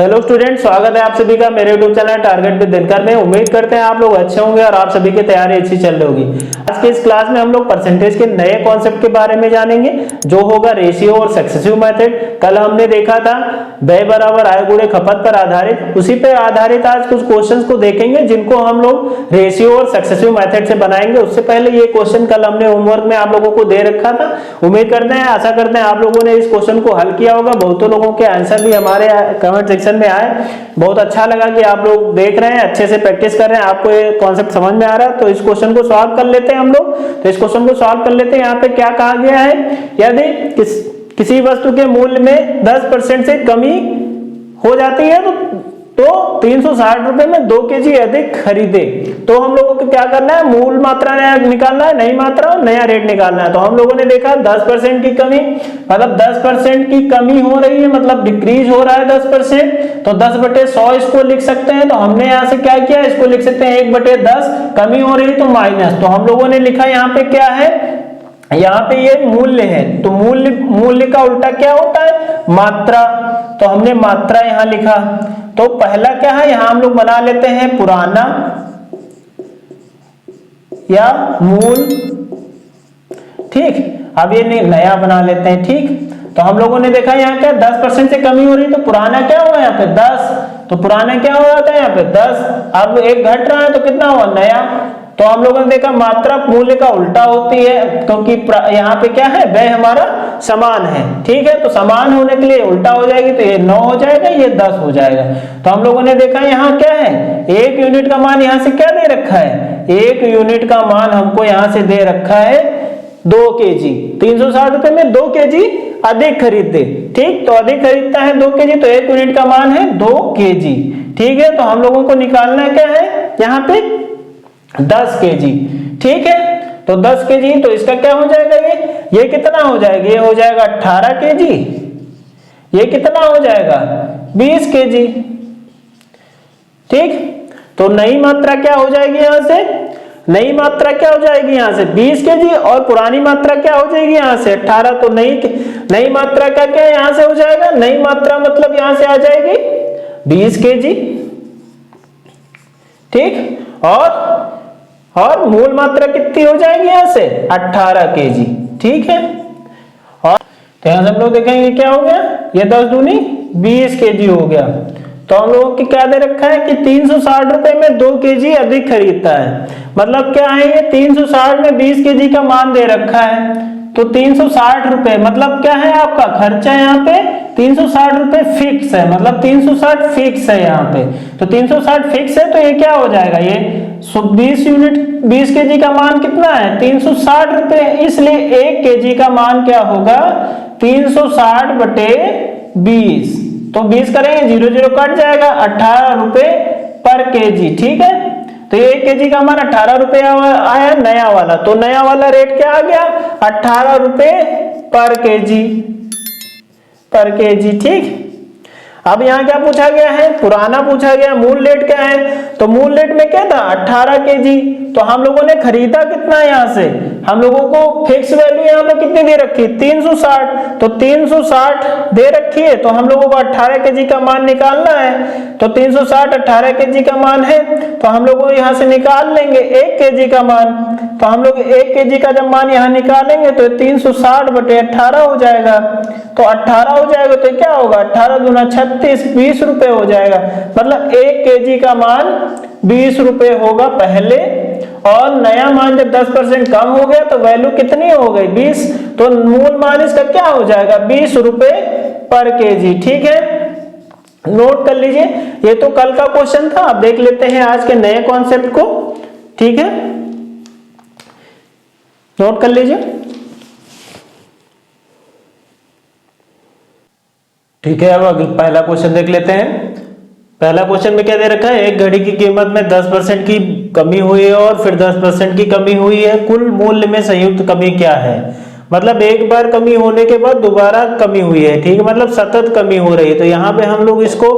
Hello student, स्वागत है आप सभी का मेरे YouTube channel target with Dinkar में। उम्मीद करते हैं आप लोग अच्छे होंगे और आप सभी की तैयारी अच्छी चल रही होगी। आज के इस क्लास में हम लोग परसेंटेज के नए कॉन्सेप्ट के बारे में जानेंगे, जो होगा रेशियो और सक्सेसिव मेथड। कल हमने देखा था व्यय बराबर आय गुणे खपत पर आधारित, उसी पे आधारित आज कुछ क्वेश्चंस को देखेंगे जिनको हम लोग रेशियो और सक्सेसिव मेथड से बनाएंगे। उससे पहले ये क्वेश्चन कल हमने होमवर्क में आप लोगों को दे रखा था। उम्मीद करते हैं, आशा करते हैं आप लोगों ने इस क्वेश्चन को हल किया होगा। बहुतों लोगों के आंसर भी हमारे कमेंट सेक्शन में आए। बहुत अच्छा लगा कि आप लोग देख रहे हैं, अच्छे से प्रैक्टिस कर रहे हैं, आपको ये कॉन्सेप्ट समझ में आ रहा है। तो इस क्वेश्चन को सॉल्व कर लेते हैं हम लोग। तो इस क्वेश्चन को सॉल्व कर लेते हैं। यहाँ पे क्या कहा गया है, यदि किसी वस्तु के मूल्य में 10% से कमी हो जाती है तो 360 रुपए में 2 केजी अधिक खरीदे। तो हम लोगों को क्या करना है, मूल मात्रा नया निकालना है, नई मात्रा और नया रेट निकालना है। तो हम लोगों ने देखा 10% की कमी, मतलब 10% की कमी हो रही है, मतलब डिक्रीज हो रहा है 10%। तो 10/100 इसको लिख सकते हैं। तो हमने यहाँ से क्या किया, इसको लिख सकते हैं 1/10। कमी हो रही है तो माइनस, तो हम लोगों ने लिखा यहाँ पे क्या है, यहाँ पे ये मूल्य है। तो मूल्य का उल्टा क्या होता है, मात्रा। तो हमने मात्रा यहाँ लिखा। तो पहला क्या है, यहां हम लोग बना लेते हैं पुराना या मूल, ठीक। अब ये नया बना लेते हैं, ठीक। तो हम लोगों ने देखा यहाँ क्या 10% से कमी हो रही है, तो पुराना क्या होगा यहाँ पे 10। तो पुराना क्या हो जाता है यहाँ पे 10। अब एक घट रहा है तो कितना हुआ, नया। तो हम लोगों ने देखा मात्रा मूल्य का उल्टा होती है, क्योंकि यहाँ पे क्या है, व्यय हमारा समान है, ठीक है। तो समान होने के लिए उल्टा हो जाएगी, तो ये 9 हो जाएगा, ये 10 हो जाएगा। तो हम लोगों ने देखा यहाँ क्या है, 1 यूनिट का मान यहाँ से क्या दे रखा है, 1 यूनिट का मान हमको यहाँ से दे रखा है 2 केजी। 360 रुपए में 2 केजी अधिक खरीद दे, ठीक। तो अधिक खरीदता है 2 केजी, तो 1 यूनिट का मान है 2 केजी, ठीक है। तो हम लोगों को निकालना क्या है, यहाँ पे 10 केजी, ठीक है। तो 10 केजी, तो इसका क्या हो जाएगा, ये कितना हो जाएगा, ये हो जाएगा 18 केजी। ये कितना हो जाएगा 20 केजी, ठीक। तो नई मात्रा क्या हो जाएगी, यहां से नई मात्रा क्या हो जाएगी, यहां से 20 केजी, और पुरानी मात्रा क्या हो जाएगी यहाँ से 18। तो नई मात्रा का क्या यहां से हो जाएगा, नई मात्रा मतलब यहां से आ जाएगी 20 केजी, ठीक। और मूल मात्रा कितनी हो जाएगी यहां से 18 केजी, ठीक है। और तो यहां से हम लोग देखेंगे क्या हो गया, ये 10 दूनी 20 केजी हो गया। तो हम लोगों की क्या दे रखा है कि 360 रुपए में 2 केजी अधिक खरीदता है। मतलब क्या है, ये 360 में 20 केजी का मान दे रखा है। तो 360 रुपए मतलब क्या है, आपका खर्चा यहाँ पे 360 रुपए फिक्स है, मतलब 360 फिक्स है यहाँ पे। तो 360 फिक्स है, तो ये क्या हो जाएगा, ये 20 यूनिट 20 केजी का मान कितना है 360 रुपए, इसलिए 1 केजी का मान क्या होगा 360/20। तो 20 करेंगे 0 0 कट जाएगा, 18 रुपए पर केजी, ठीक है। तो ये 1 केजी का मान 18 रुपए आया नया वाला। तो नया वाला रेट क्या आ गया 18 रुपए पर केजी, ठीक। अब यहाँ क्या पूछा गया है, पुराना पूछा गया, मूल रेट क्या है। तो मूल रेट में क्या था 18 केजी। तो हम लोगों ने खरीदा कितना है, यहाँ से हम लोगों को फिक्स वैल्यू यहाँ पे कितनी दे रखी है 360। तो 360 दे रखी है, तो हम लोगों को 18 केजी का मान निकालना है। तो 360 18 केजी का मान है, तो हम लोग यहाँ से निकाल लेंगे 1 केजी का मान। तो हम लोग 1 केजी का जब मान यहाँ निकालेंगे तो 360/18 हो जाएगा। तो 18 हो जाएगा, तो क्या होगा 18 दूना 36, 20 रुपए हो जाएगा। मतलब 1 केजी का मान 20 रुपए होगा पहले, और नया मान जब 10% कम हो गया तो वैल्यू कितनी हो गई 20। तो मूल मान इसका क्या हो जाएगा 20 रुपए पर केजी, ठीक है। नोट कर लीजिए, ये तो कल का क्वेश्चन था। अब देख लेते हैं आज के नए कॉन्सेप्ट को, ठीक है। नोट कर लीजिए, ठीक है। अब पहला क्वेश्चन देख लेते हैं। पहला क्वेश्चन में क्या दे रखा है, एक घड़ी की कीमत में 10% की कमी हुई है और फिर 10% की कमी हुई है, कुल मूल्य में संयुक्त कमी क्या है। मतलब एक बार कमी होने के बाद दोबारा कमी हुई है, ठीक है, मतलब सतत कमी हो रही है। तो यहाँ पे हम लोग इसको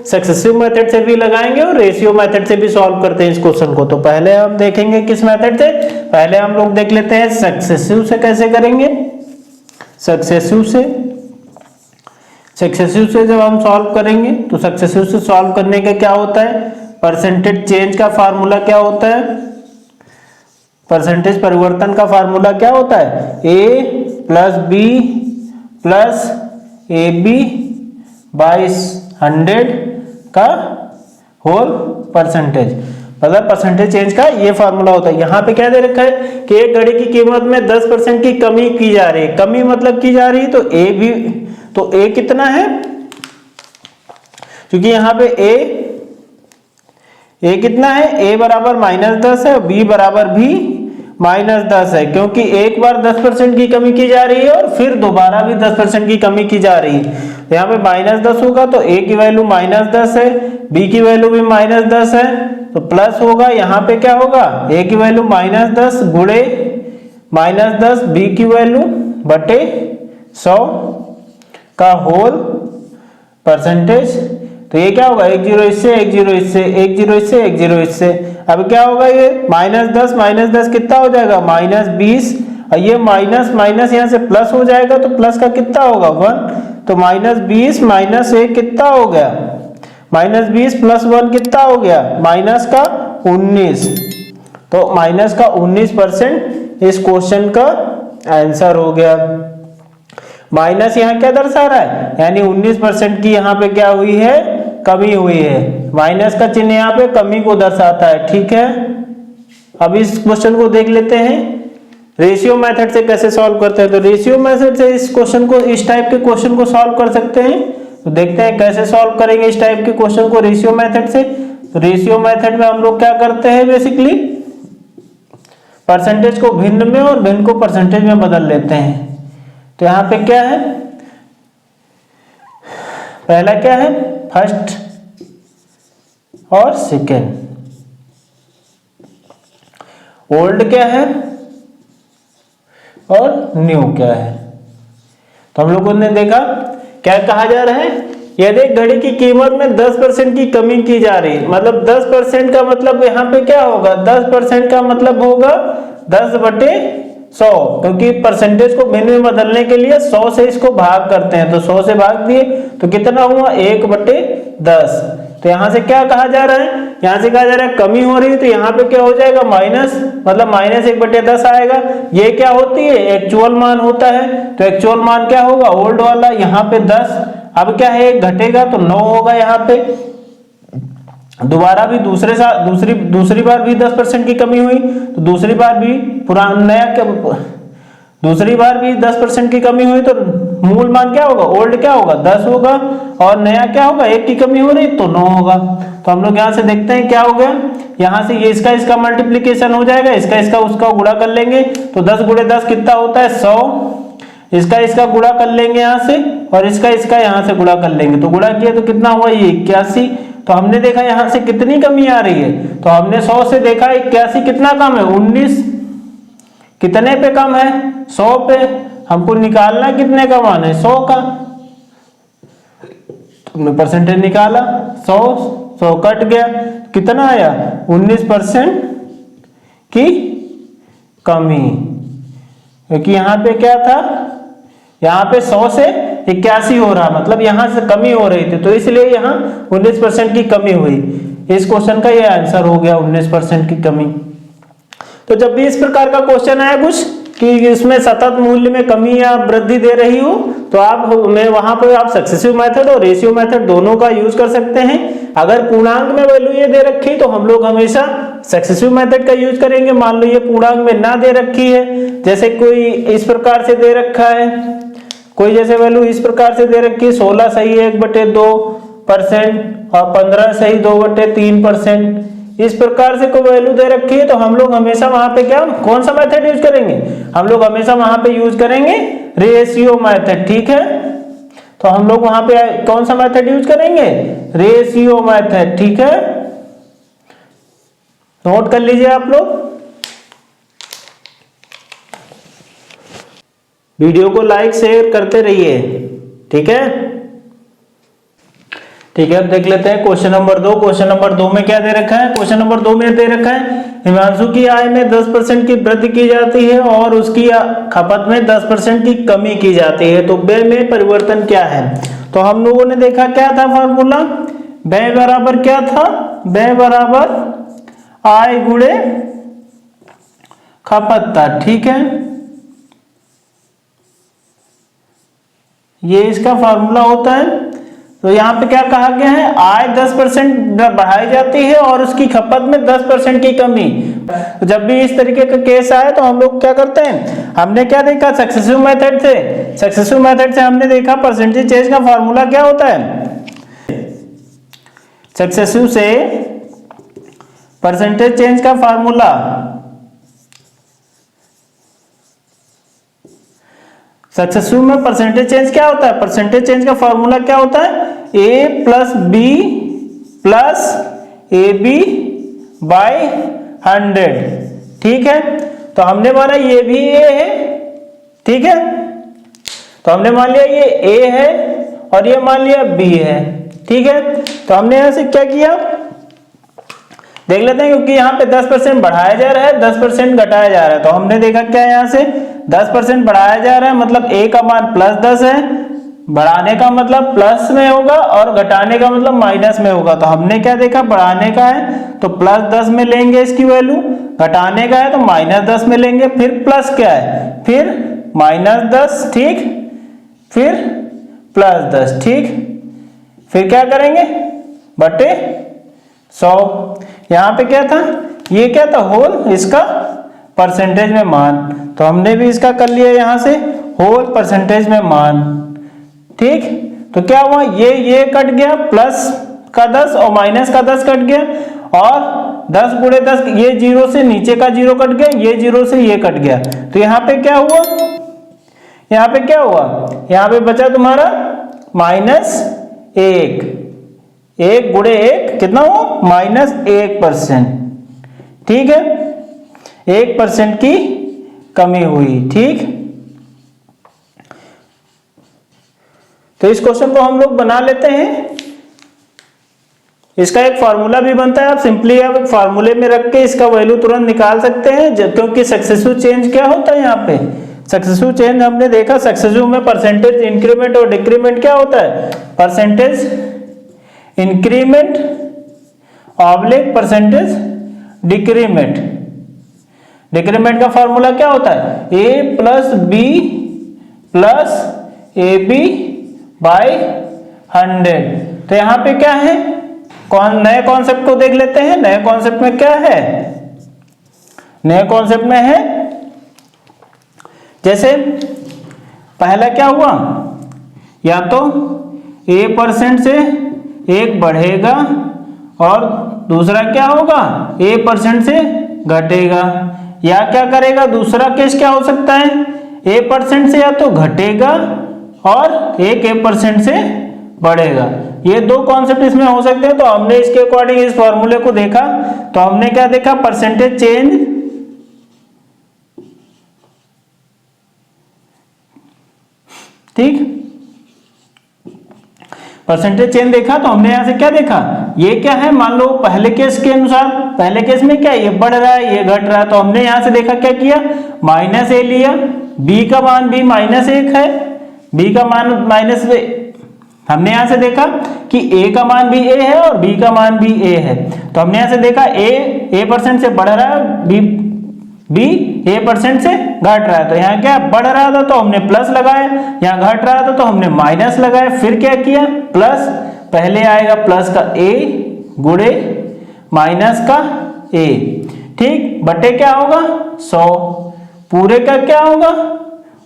सक्सेसिव मेथड से भी लगाएंगे और रेशियो मेथड से भी सॉल्व करते हैं इस क्वेश्चन को। तो पहले हम देखेंगे किस मेथड से, पहले हम लोग देख लेते हैं सक्सेसिव से कैसे करेंगे। सक्सेसिव से सक्सेसिव से जब हम सॉल्व करेंगे तो सक्सेसिव से सॉल्व करने का क्या होता है, परसेंटेज चेंज का फार्मूला क्या होता है, परसेंटेज परिवर्तन का फार्मूला क्या होता है, a plus b plus a b by 100 का होल परसेंटेज, मतलब परसेंटेज चेंज का ये फार्मूला होता है। यहाँ पे क्या दे रखा है कि एक घड़ी की कीमत में 10% की कमी की जा रही है, कमी मतलब की जा रही है, तो ए कितना है, क्योंकि यहाँ पे ए कितना है, a बराबर -10 है, b बराबर भी -10 है, क्योंकि एक बार 10% की कमी की जा रही है और फिर दोबारा भी 10% की कमी की जा रही है। तो यहाँ पे -10 होगा तो a की वैल्यू -10 है, b की वैल्यू भी -10 है, तो प्लस होगा, यहाँ पे क्या होगा, a की वैल्यू -10 गुणे -10 b की वैल्यू बटे 100 का होल परसेंटेज। तो ये क्या होगा, 1 0 इससे 1 0 इससे 1 0 इससे 1 0 इससे, अब क्या होगा, ये -10 कितना हो जाएगा, -20, और ये माइनस माइनस यहाँ से प्लस हो जाएगा तो प्लस का कितना होगा 1, तो -20 माइनस 1 कितना हो गया, -20 प्लस 1 कितना हो गया, माइनस का 19, तो माइनस का 19% इस क्वेश्चन का आंसर हो गया। माइनस यहाँ क्या दर्शा रहा है, यानी 19% की यहाँ पे क्या हुई है, कमी हुई है, माइनस का चिन्ह यहाँ पे कमी को दर्शाता है। ठीक है, अब इस क्वेश्चन को देख लेते हैं रेशियो मेथड से कैसे सॉल्व करते हैं। तो रेशियो मेथड से इस क्वेश्चन को, इस टाइप के क्वेश्चन को सॉल्व कर सकते हैं। तो देखते हैं कैसे सॉल्व करेंगे इस टाइप के क्वेश्चन को रेशियो मेथड से। तो रेशियो मेथड में हम लोग क्या करते हैं, बेसिकली परसेंटेज को भिन्न में और भिन्न को परसेंटेज में बदल लेते हैं। तो यहाँ पे क्या है, पहला क्या है, फर्स्ट और सेकेंड, ओल्ड क्या है और न्यू क्या है। तो हम लोगों ने देखा क्या कहा जा रहा है, यदि घड़ी की कीमत में 10% की कमी की जा रही है, मतलब 10% का मतलब यहाँ पे क्या होगा, 10% का मतलब होगा 10/100, क्योंकि परसेंटेज को भिन्न में बदलने के लिए 100 से इसको भाग करते हैं, तो 100 से भाग दिए तो कितना हुआ 1/10। तो यहाँ से क्या कहा जा रहा है, यहाँ से कहा जा रहा है कमी हो रही है, तो यहाँ पे क्या हो जाएगा माइनस, मतलब -1/10 आएगा। ये क्या होती है, एक्चुअल मान होता है, तो एक्चुअल मान क्या होगा, ओल्ड वाला, यहाँ पे 10, अब क्या है घटेगा तो 9 होगा। यहाँ पे दोबारा भी दूसरी बार भी 10% की कमी हुई, तो दूसरी बार भी दूसरी बार भी 10% की कमी हुई, तो मूल मान क्या होगा, ओल्ड क्या होगा 10 होगा, और नया क्या होगा, 1 की कमी हो रही तो 9 होगा। तो हम लोग यहाँ से देखते हैं क्या हो गया, यहाँ से ये इसका मल्टीप्लीकेशन हो जाएगा, इसका उसका गुणा कर लेंगे, तो 10 गुणे 10 कितना होता है 100, इसका गुणा कर लेंगे यहाँ से, और इसका यहाँ से गुणा कर लेंगे, तो गुणा किया तो कितना हुआ ये 81। तो हमने देखा यहाँ से कितनी कमी आ रही है, तो हमने 100 से देखा 81 कितना कम है, 19 कितने पे कम है, 100 पे। हमको निकालना कितने का मान है, 100 का, तुमने परसेंटेज निकाला 100 कट गया, कितना आया 19% की कमी, क्योंकि यहाँ पे क्या था, यहाँ पे 100 से 81 हो रहा, मतलब यहाँ से कमी हो रही थी, तो इसलिए यहाँ 19% की कमी हुई। इस क्वेश्चन का ये आंसर हो गया 19% की कमी। तो जब भी इस प्रकार का क्वेश्चन आया कुछ कि इसमें सतत मूल्य में कमी या वृद्धि दे रही हो, तो वहां पर आप सक्सेसिव मेथड और रेशियो मेथड दोनों का यूज कर सकते हैं। अगर पूर्णांक में वैल्यू ये दे रखी तो हम लोग हमेशा सक्सेसिव मेथड का यूज करेंगे। मान लो ये पूर्णांक में ना दे रखी है, जैसे कोई इस प्रकार से दे रखा है, कोई जैसे वैल्यू इस प्रकार से दे रखी है 16 सही 1/2% और 15 सही 2/3%, इस प्रकार से कोई वैल्यू दे रखी है, तो हम लोग हमेशा वहां पे क्या, कौन सा मेथड यूज करेंगे, हम लोग हमेशा वहां पे यूज करेंगे रेशियो मेथड। ठीक है, तो हम लोग वहां पे कौन सा मेथड यूज करेंगे, रेशियो मेथड। ठीक है, नोट कर लीजिए आप लोग, वीडियो को लाइक शेयर करते रहिए। ठीक है, ठीक है, अब देख लेते हैं क्वेश्चन नंबर 2। क्वेश्चन नंबर 2 में क्या दे रखा है, क्वेश्चन नंबर 2 में दे रखा है हिमांशु की आय में 10% की वृद्धि की जाती है और उसकी खपत में 10% की कमी की जाती है, तो व्यय में परिवर्तन क्या है। तो तो हम लोगों ने देखा क्या था फॉर्मूला, व्यय बराबर क्या था, व्यय बराबर आय गुणे खपत था। ठीक है, ये इसका फॉर्मूला होता है। तो यहाँ पे क्या कहा गया है, आय 10% बढ़ाई जाती है और उसकी खपत में 10% की कमी। तो जब भी इस तरीके का केस आए तो हम लोग क्या करते हैं, हमने क्या देखा सक्सेसिव मेथड से हमने देखा परसेंटेज चेंज का फॉर्मूला क्या होता है, सक्सेसिव से परसेंटेज चेंज का फॉर्मूला, सक्सेसिव में परसेंटेज चेंज क्या होता है, परसेंटेज चेंज का फॉर्मूला क्या होता है, a plus b plus a b by 100। ठीक है, तो हमने माना ये भी a है। ठीक है, तो हमने मान लिया ये a है और ये मान लिया b है। ठीक है, तो हमने यहां से क्या किया देख लेते हैं, क्योंकि यहाँ पे 10% बढ़ाया जा रहा है, 10% घटाया जा रहा है। तो हमने देखा क्या यहाँ से 10% बढ़ाया जा रहा है, मतलब a का मान +10 है, बढ़ाने का मतलब प्लस में होगा और घटाने का मतलब माइनस में होगा। तो हमने क्या देखा, बढ़ाने का है तो +10 में लेंगे इसकी वैल्यू, घटाने का है तो -10 में लेंगे, फिर प्लस क्या है, फिर -10, ठीक, फिर +10, ठीक, फिर क्या करेंगे बटे 100। यहाँ पे क्या था, ये क्या था होल, इसका परसेंटेज में मान, तो हमने भी इसका कर लिया यहाँ से होल परसेंटेज में मान। ठीक, तो क्या हुआ, ये कट गया, प्लस का 10 और माइनस का 10 कट गया, और 10 गुणे 10, ये 0 से नीचे का 0 कट गया, ये 0 से ये कट गया। तो यहाँ पे क्या हुआ, यहाँ पे क्या हुआ, यहाँ पे बचा तुम्हारा -1, 1 गुणे 1 कितना हुआ, -1%। ठीक है, 1% की कमी हुई। ठीक, तो इस क्वेश्चन को हम लोग बना लेते हैं। इसका एक फार्मूला भी बनता है, आप सिंपली आप एक फार्मूले में रख के इसका वैल्यू तुरंत निकाल सकते हैं, क्योंकि सक्सेसिव चेंज क्या होता है, यहाँ पे सक्सेसिव चेंज हमने देखा, सक्सेसिव में परसेंटेज इंक्रीमेंट और डिक्रीमेंट क्या होता है, percentage increment oblique percentage decrement. Decrement का फार्मूला क्या होता है, a plus b plus a b by 100। तो यहाँ पे क्या है, नए कॉन्सेप्ट को देख लेते हैं। नए कॉन्सेप्ट में क्या है, नए कॉन्सेप्ट में है जैसे पहला क्या हुआ, या तो a% से 1 बढ़ेगा और दूसरा क्या होगा, a% से घटेगा, या क्या करेगा, दूसरा केस क्या हो सकता है, a% से या तो घटेगा और एक a% से बढ़ेगा। ये दो कॉन्सेप्ट इसमें हो सकते हैं। तो हमने इसके अकॉर्डिंग इस फॉर्मूले को देखा, तो हमने क्या देखा, परसेंटेज चेंज, ठीक, परसेंटेज चेंज देखा। तो हमने यहां से क्या देखा, ये क्या है, मान लो पहले केस के अनुसार, पहले केस में क्या ये बढ़ रहा है ये घट रहा है, तो हमने यहां से देखा क्या किया, -a लिया, b का मान भी -1 है, b का मान -a, हमने यहां से देखा कि a का मान भी a है और b का मान भी a है। तो हमने यहां से देखा a% से बढ़ रहा है, b a% से घट रहा है। तो यहाँ क्या बढ़ रहा था तो हमने प्लस लगाया, यहाँ घट रहा था तो हमने माइनस लगाया, फिर क्या किया, प्लस पहले आएगा प्लस का a गुणे माइनस का a, ठीक, बटे क्या होगा 100, पूरे का क्या होगा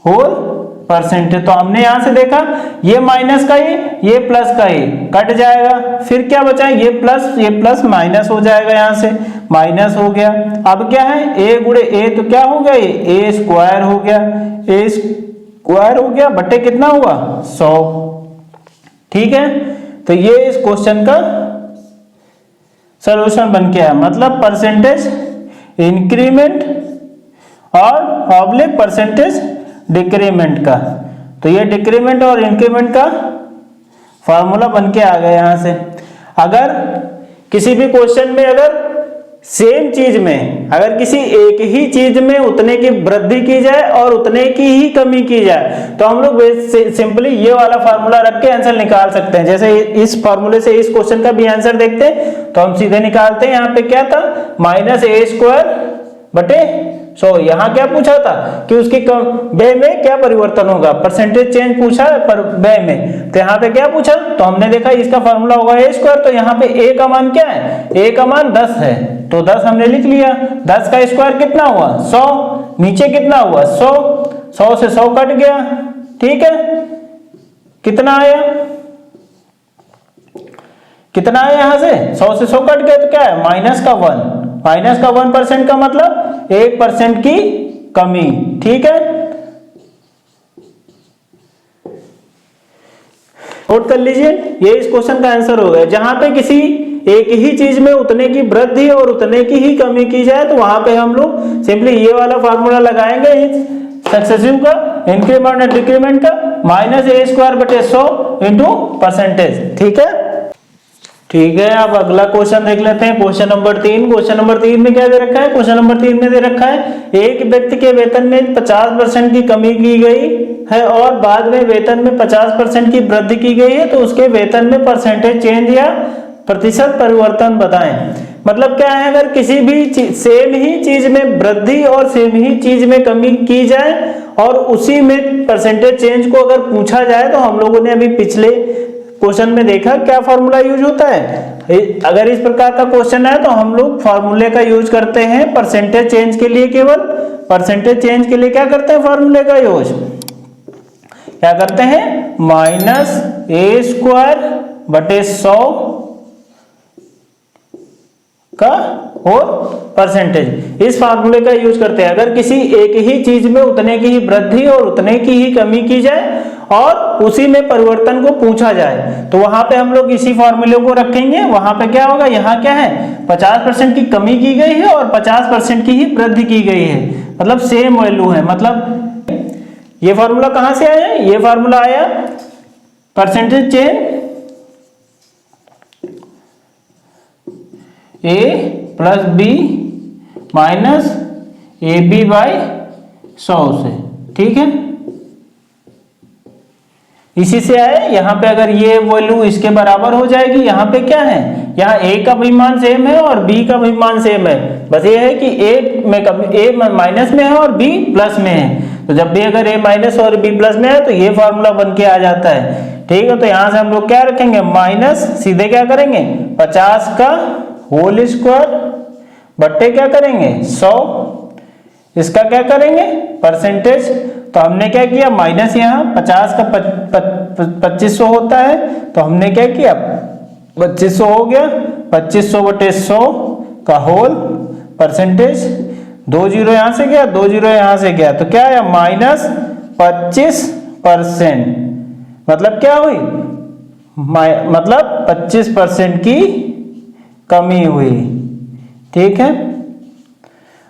होल परसेंटेज। तो हमने यहां से देखा ये माइनस का ये प्लस का कट जाएगा, फिर क्या बचा, ये प्लस माइनस हो जाएगा, यहां से माइनस हो गया। अब क्या है, a गुणे a, तो क्या हो गया, ये a स्क्वायर हो गया, a स्क्वायर हो गया, बटे कितना हुआ 100। ठीक है, तो ये इस क्वेश्चन का सॉल्यूशन बन के आया, मतलब परसेंटेज इंक्रीमेंट और ऑब्लिक परसेंटेज डिक्रीमेंट का। तो ये डिक्रीमेंट और इंक्रीमेंट का फार्मूला बन के आ गया। यहां से अगर किसी भी क्वेश्चन में अगर सेम चीज में अगर किसी एक ही चीज में उतने की वृद्धि की जाए और उतने की ही कमी की जाए तो हम लोग सिंपली ये वाला फार्मूला रख के आंसर निकाल सकते हैं। जैसे इस फार्मूले से इस क्वेश्चन का भी आंसर देखते हैं तो हम सीधे निकालते हैं। यहाँ पे क्या था, -a² बटे 100। यहाँ क्या पूछा था कि उसके वे में क्या परिवर्तन होगा, परसेंटेज चेंज पूछा है पर वे में, तो यहाँ पे क्या पूछा, तो हमने देखा इसका फार्मूला होगा a²। तो यहाँ पे a का मान क्या है, a का मान 10 है तो 10 हमने लिख लिया। 10 का स्क्वायर कितना हुआ 100, नीचे कितना हुआ 100, 100 से 100 कट गया, ठीक है। कितना आया, कितना आया, यहाँ से 100 से 100 कट गया तो क्या है -1। -1% का मतलब 1% की कमी, ठीक है। नोट कर लीजिए, ये इस क्वेश्चन का आंसर हो गया। जहां पे किसी एक ही चीज में उतने की वृद्धि और उतने की ही कमी की जाए तो वहां पे हम लोग सिंपली ये वाला फार्मूला लगाएंगे सक्सेसिव का, इंक्रीमेंट एंड डिक्रीमेंट का, -a² बटे 100 इंटू परसेंटेज, ठीक है। ठीक है, अब अगला क्वेश्चन देख लेते हैं, क्वेश्चन नंबर 3। क्वेश्चन नंबर 3 में क्या दे रखा है, क्वेश्चन नंबर 3 में दे रखा है एक व्यक्ति के वेतन में 50% की कमी की गई है और बाद में वेतन में 50% की वृद्धि की गई है, तो उसके वेतन में परसेंटेज चेंज या प्रतिशत परिवर्तन बताएं। मतलब क्या है, अगर किसी भी सेम ही चीज में वृद्धि और सेम ही चीज में कमी की जाए और उसी में परसेंटेज चेंज को अगर पूछा जाए तो हम लोगों ने अभी पिछले क्वेश्चन में देखा क्या फॉर्मूला यूज होता है। अगर इस प्रकार का क्वेश्चन है तो हम लोग फॉर्मूले का यूज करते हैं परसेंटेज चेंज के लिए, केवल परसेंटेज चेंज के लिए क्या करते हैं, फॉर्मूले का यूज क्या करते हैं, -a² बटे 100 का और परसेंटेज, इस फार्मूले का यूज करते हैं। अगर किसी एक ही चीज में उतने की ही वृद्धि और उतने की ही कमी की जाए और उसी में परिवर्तन को पूछा जाए तो वहां पे हम लोग इसी फार्मूले को रखेंगे। वहां पे क्या होगा, यहाँ क्या है 50% की कमी की गई है और 50% की ही वृद्धि की गई है, मतलब सेम वैल्यू है। मतलब ये फार्मूला कहां से आया, ये फार्मूला आया percentage change a + b - ab/100 से, ठीक है। इसी से आए, यहाँ पे अगर ये वैल्यू इसके बराबर हो जाएगी, यहाँ पे क्या है, यहाँ a का भी मान सेम है और b का भी मान सेम है, बस ये है कि a माइनस में है और b प्लस में है। तो जब भी अगर a माइनस और b प्लस में है तो ये फॉर्मूला बन के आ जाता है, ठीक है। तो यहाँ से हम लोग क्या रखेंगे, माइनस, सीधे क्या करेंगे 50 का होल स्क्वायर बट्टे क्या करेंगे 100, इसका क्या करेंगे परसेंटेज। तो हमने क्या किया, माइनस यहाँ 50 का 2500 होता है तो हमने क्या किया 2500 हो गया, 2500 बटे 100 का होल परसेंटेज, 2 जीरो यहाँ से गया, 2 जीरो यहाँ से गया तो क्या आया -25%। मतलब क्या हुई, मतलब 25% की कमी हुई, ठीक है।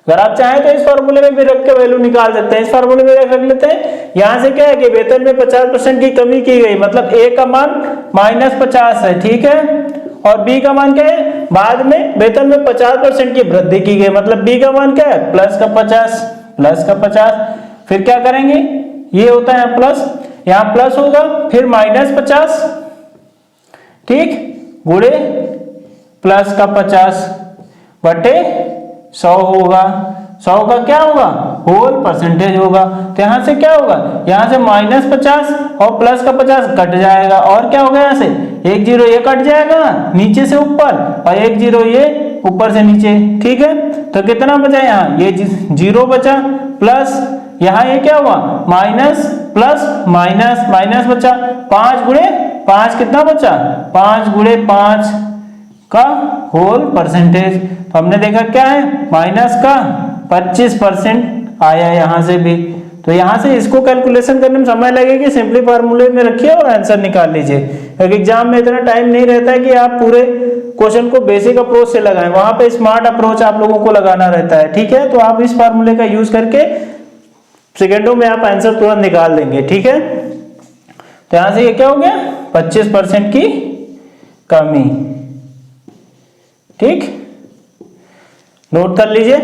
अगर आप चाहें तो इस फार्मूले में भी रख के वैल्यू निकाल सकते हैं। इस फार्मूले में रख लेते हैं, यहां से क्या है कि वेतन में 50% की कमी की गई, मतलब a का मान -50 है, ठीक है, और b का मान क्या है, बाद में वेतन में 50% की वृद्धि की गई, मतलब b का मान क्या है +50। फिर क्या करेंगे, ये होता है प्लस, यहाँ प्लस होगा, फिर -50, ठीक, गुणे +50 बटे 100 होगा, 100 का क्या होगा होल परसेंटेज होगा। तो यहां से क्या होगा, यहां से -50 और प्लस का 50 कट जाएगा और क्या होगा, यहां से 1 जीरो ये कट जाएगा नीचे से ऊपर और 1 जीरो ये ऊपर से नीचे, ठीक है। तो कितना बचा, यहाँ ये 0 बचा, प्लस यहाँ ये क्या हुआ माइनस प्लस माइनस बचा, 5 गुणे 5 कितना बचा, 5 गुणे 5 का होल परसेंटेज। तो हमने देखा क्या है माइनस का 25% आया यहां से भी। तो यहां से इसको कैलकुलेशन करने में समय लगेगी, सिंपली फार्मूले में रखिए और आंसर निकाल लीजिए, क्योंकि एग्जाम में इतना टाइम नहीं रहता है कि आप पूरे क्वेश्चन को बेसिक अप्रोच से लगाएं, वहां पे स्मार्ट अप्रोच आप लोगों को लगाना रहता है, ठीक है। तो आप इस फार्मूले का यूज करके सेकेंडों में आप आंसर तुरंत निकाल देंगे, ठीक है। तो यहां से ये क्या हो गया 25% की कमी, ठीक। नोट कर लीजिए।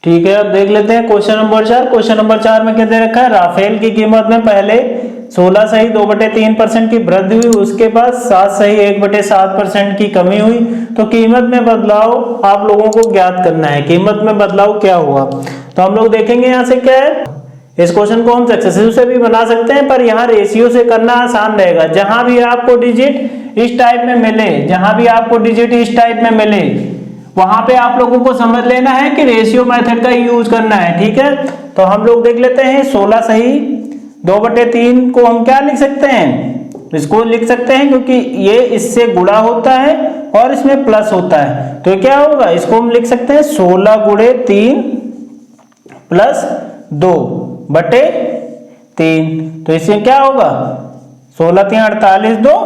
ठीक है, अब देख लेते हैं क्वेश्चन नंबर 4। क्वेश्चन नंबर 4 में क्या दे रखा है, राफेल की कीमत में पहले 16 सही 2/3% की वृद्धि हुई, उसके बाद 7 सही 1/7% की कमी हुई, तो कीमत में बदलाव आप लोगों को ज्ञात करना है। कीमत में बदलाव क्या हुआ, तो हम लोग देखेंगे यहाँ से क्या है। इस क्वेश्चन को हम सक्सेसिव से भी बना सकते हैं, पर यहाँ रेशियो से करना आसान रहेगा। जहां भी आपको डिजिट इस टाइप में मिले, जहां भी आपको डिजिट इस टाइप में मिले, वहां पे आप लोगों को समझ लेना है कि रेशियो मेथड का यूज करना है। ठीक है, तो हम लोग देख लेते हैं 16 सही 2/3 को हम क्या लिख सकते हैं, इसको लिख सकते हैं क्योंकि ये इससे गुणा होता है और इसमें प्लस होता है, तो क्या होगा, इसको हम लिख सकते हैं 16 गुणे 3 प्लस 2/3। तो इससे क्या होगा 16 3 48 2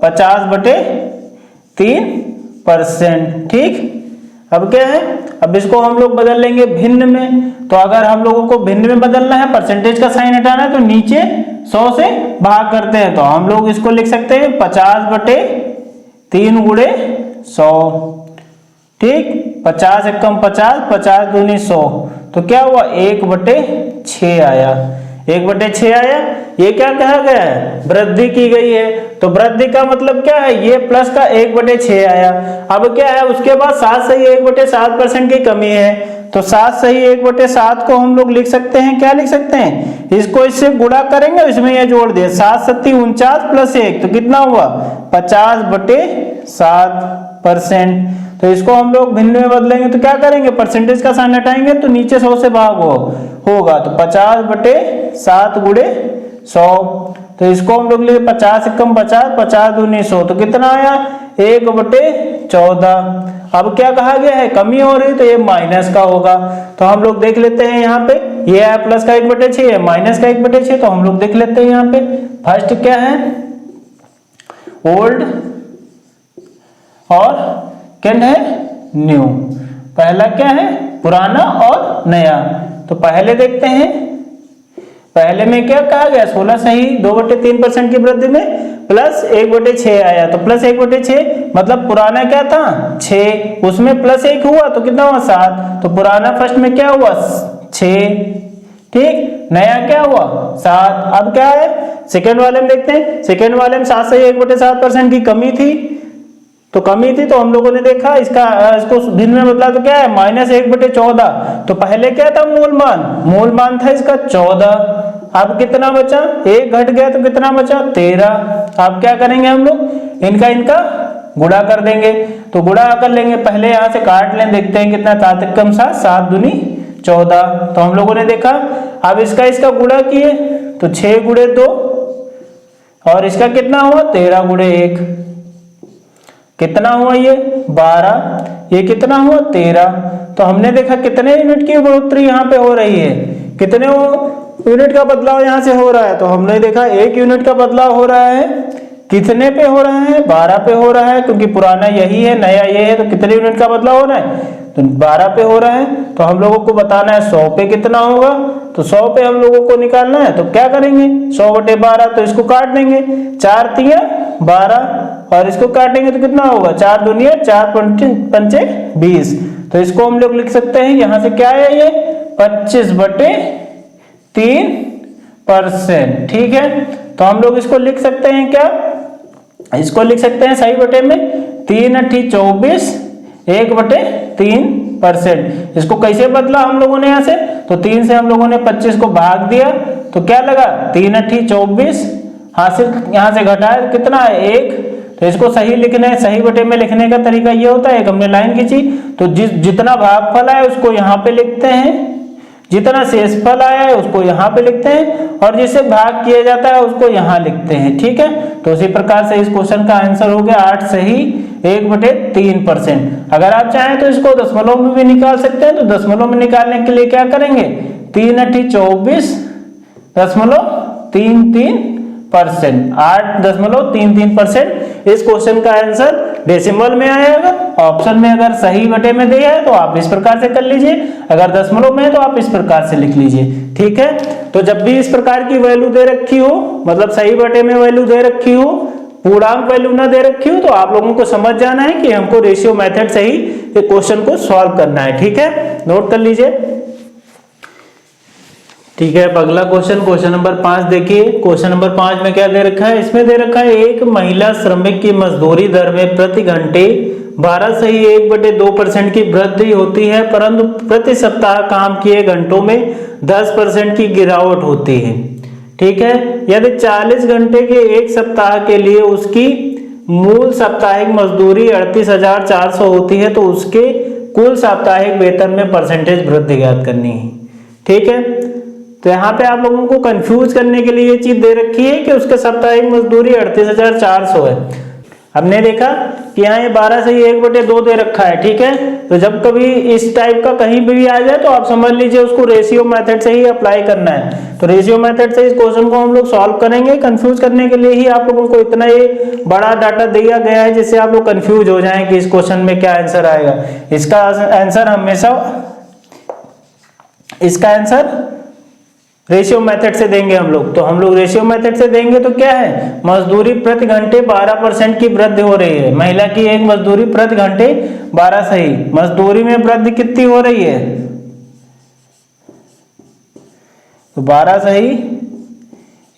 50/3%। ठीक, अब क्या है, अब इसको हम लोग बदल लेंगे भिन्न में। तो अगर हम लोगों को भिन्न में बदलना है, परसेंटेज का साइन हटाना है, तो नीचे 100 से भाग करते हैं, तो हम लोग इसको लिख सकते हैं 50/3 गुणे 100। ठीक, 50 एकम 50, 50 दूनी 100, तो क्या हुआ 1/6 आया, 1/6 आया। ये क्या कहा गया है, वृद्धि की गई है, तो वृद्धि का मतलब क्या है, ये प्लस का 1/6 आया। अब क्या है, उसके बाद 7 सही 1/7% की कमी है, तो 7 सही 1/7 को हम लोग लिख सकते हैं, क्या लिख सकते हैं, इसको इससे गुणा करेंगे, इसमें ये जोड़ दिया 7 7 49 प्लस 1, तो कितना हुआ 50/7%। तो इसको हम लोग भिन्न में बदलेंगे, तो क्या करेंगे, परसेंटेज का साइन हटाएंगे, तो नीचे 100 से भाग होगा, तो 50/7 गुणे 100। तो इसको हम लोग लिखे 50 एकम 50, 50 दूनी 100, तो कितना आया 1/14। अब क्या कहा गया है, कमी हो रही, तो ये माइनस का होगा, तो हम लोग देख लेते हैं यहाँ पे, ये है प्लस का 1/6 है, माइनस का 1/6, तो हम लोग देख लेते हैं यहाँ पे। फर्स्ट क्या है, ओल्ड और सेकंड है न्यू। पहला क्या है, पुराना और नया। तो पहले देखते हैं, पहले में क्या कहा गया, 16 सही 2/3% की वृद्धि में प्लस 1/6 आया, तो प्लस 1/6 मतलब पुराना क्या था 6, उसमें प्लस 1 हुआ, तो कितना हुआ 7, तो पुराना फर्स्ट में क्या हुआ 6। ठीक, नया क्या हुआ 7। अब क्या है, सेकंड वाले में देखते हैं, सेकंड वाले में 7 सही 1/7% की कमी थी, तो कमी थी, तो हम लोगों ने देखा इसको भिन्न में बदला, तो क्या है -1/14। तो पहले क्या था, मूल मान था इसका 14। अब कितना बचा, 1 घट गया, तो कितना बचा 13। अब क्या करेंगे हम लोग, इनका गुणा कर देंगे, तो गुणा कर लेंगे, पहले यहां से काट लें, देखते हैं कितना 7 एकम 7, 7 दूनी 14, तो हम लोगों ने देखा। अब इसका गुणा किए, तो 6 गुणे 2, और इसका कितना हुआ 13 गुणे 1, कितना हुआ ये 12, ये कितना हुआ 13। तो हमने देखा कितने यूनिट की बढ़ोतरी यहाँ पे हो रही है, कितने यूनिट का बदलाव यहाँ से हो रहा है, तो हमने देखा 1 यूनिट का बदलाव हो रहा है, कितने पे हो रहा है 12 पे हो रहा है, क्योंकि पुराना यही है नया ये है, तो कितने यूनिट का बदलाव हो रहा है, तो 12 पे हो रहा है। तो हम लोगों को बताना है 100 पे कितना होगा, तो 100 पे हम लोगों को निकालना है, तो क्या करेंगे 100/12, तो इसको काट देंगे, 4 तिया 12, और इसको काटेंगे तो कितना होगा 4 दूनिया 4 पंचे 20। तो इसको हम लोग लिख सकते हैं, यहां से क्या है ये 25/3%। ठीक है, तो हम लोग इसको लिख सकते हैं क्या, इसको लिख सकते हैं सही बटे में 3 8 24 1/3%। इसको कैसे बदला हम लोगों ने, यहां से तो 3 से हम लोगों ने 25 को भाग दिया, तो क्या लगा 3 8 24, हासिल यहां से घटाया कितना है 1। तो इसको सही लिखने, सही बटे में लिखने का तरीका ये होता है, एक हमने लाइन खींची, तो जितना भागफल आया उसको यहाँ पे लिखते हैं, जितना शेषफल आया है उसको यहाँ पे लिखते हैं, और जिसे भाग किया जाता है उसको यहाँ लिखते हैं। ठीक है, तो इसी प्रकार से इस क्वेश्चन का आंसर हो गया 8 सही 1/3%। अगर आप चाहें तो इसको दशमलव में भी निकाल सकते हैं, तो दशमलव में निकालने के लिए क्या करेंगे 3 8 24.33%, 8.33%। इस क्वेश्चन का आंसर डेसिमल में आएगा, ऑप्शन में अगर सही बटे में दिया है तो आप इस प्रकार से कर लीजिए, अगर दशमलव में है तो आप इस प्रकार से लिख लीजिए। ठीक है, तो जब भी इस प्रकार की वैल्यू दे रखी हो, मतलब सही बटे में वैल्यू दे रखी हो, पूर्णांक वैल्यू ना दे रखी हो तो आप लोगों को समझ जाना है कि हमको रेशियो मेथड से ही ये क्वेश्चन को सॉल्व करना है। ठीक है, नोट कर लीजिए। ठीक है, अब अगला क्वेश्चन नंबर 5 देखिए। क्वेश्चन नंबर 5 में क्या दे रखा है, इसमें दे रखा है एक महिला श्रमिक की मजदूरी दर में प्रति घंटे 12.1/2% की वृद्धि होती है, परंतु प्रति सप्ताह काम किए घंटों में 10% की गिरावट होती है। ठीक है, यदि 40 घंटे के एक सप्ताह के लिए उसकी मूल साप्ताहिक मजदूरी 38,400 होती है तो उसके कुल साप्ताहिक वेतन में परसेंटेज वृद्धि ज्ञात करनी है। ठीक है, तो यहाँ पे आप लोगों को कंफ्यूज करने के लिए ये चीज दे रखी है कि उसके साप्ताहिक मजदूरी 38,400 है। हमने देखा कि यहाँ ये 12 से 1/2 दे रखा है। ठीक है, तो जब कभी इस टाइप का कहीं भी आ जाए तो आप समझ लीजिए उसको रेशियो मेथड से ही अप्लाई करना है। तो रेशियो मेथड से इस क्वेश्चन को हम लोग सॉल्व करेंगे। कंफ्यूज करने के लिए ही आप लोगों को इतना ये बड़ा डाटा दिया गया है जिससे आप लोग कंफ्यूज हो जाएं कि इस क्वेश्चन में क्या आंसर आएगा। इसका आंसर हमेशा रेशियो मेथड से देंगे हम लोग। तो हम लोग रेशियो मेथड से देंगे तो क्या है, मजदूरी प्रति घंटे 12% की वृद्धि हो रही है। महिला की एक मजदूरी प्रति घंटे 12 सही, मजदूरी में वृद्धि कितनी हो रही है, तो 12 सही